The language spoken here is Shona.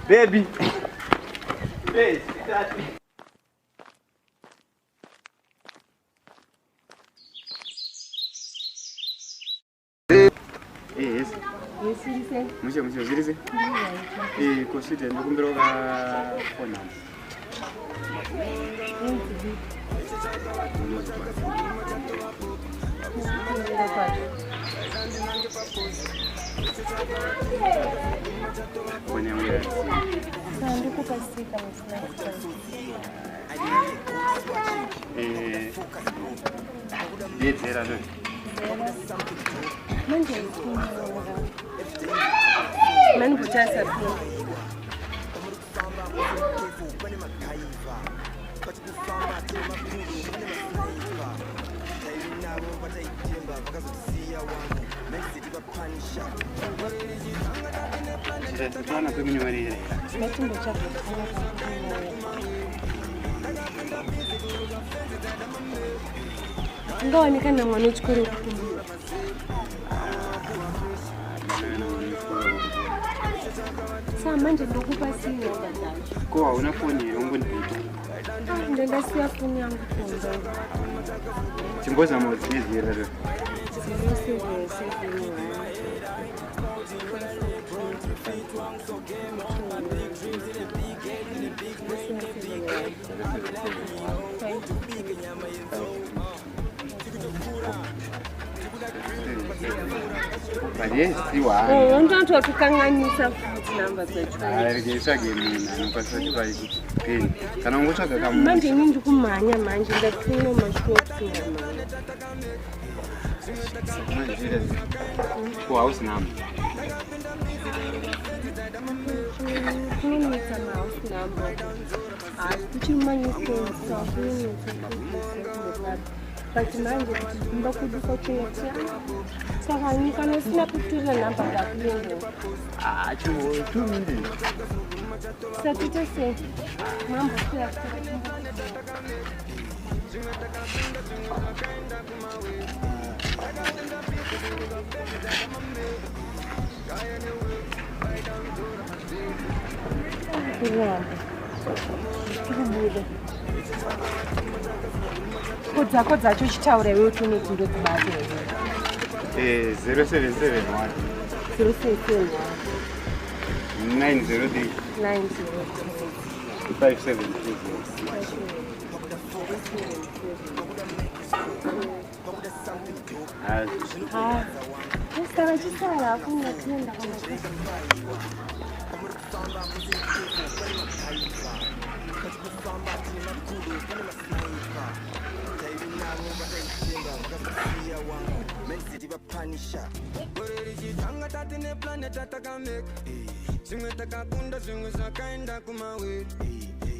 Baby. Hey, sweetheart. Yes. Yes, Lise. Mucho, Lise. Consider no kumbiro ka phone. Ngaonekana mwana uchikoro kukumbura. Saa manje ndokupa simu badala. Kwa una phone yangu ndipita. Ndenda siya phone yangu kuondoka. Chimboza mozizi rero. Yes, you are. Oh, don't want to kanganyisa futhi number zethu. Ayirikisa ke mina ngipasa kuba yikuphini. Kana ngokushaka kamu. Manje nginje kumanya manje ngakufuna mashoti Manje kwa house nami. Kuni kama house number. Kuchi manje kwa kuni but manje mbakuduka chini. Sasa nikana sina kutuza namba za kulinda. Chuo 2 minutes. Sasa tutase mambo kila kitu. Kodza chitaura iwe utune dzindo dzibate. 077 077 903 5720. Estava de sala, com a tenda.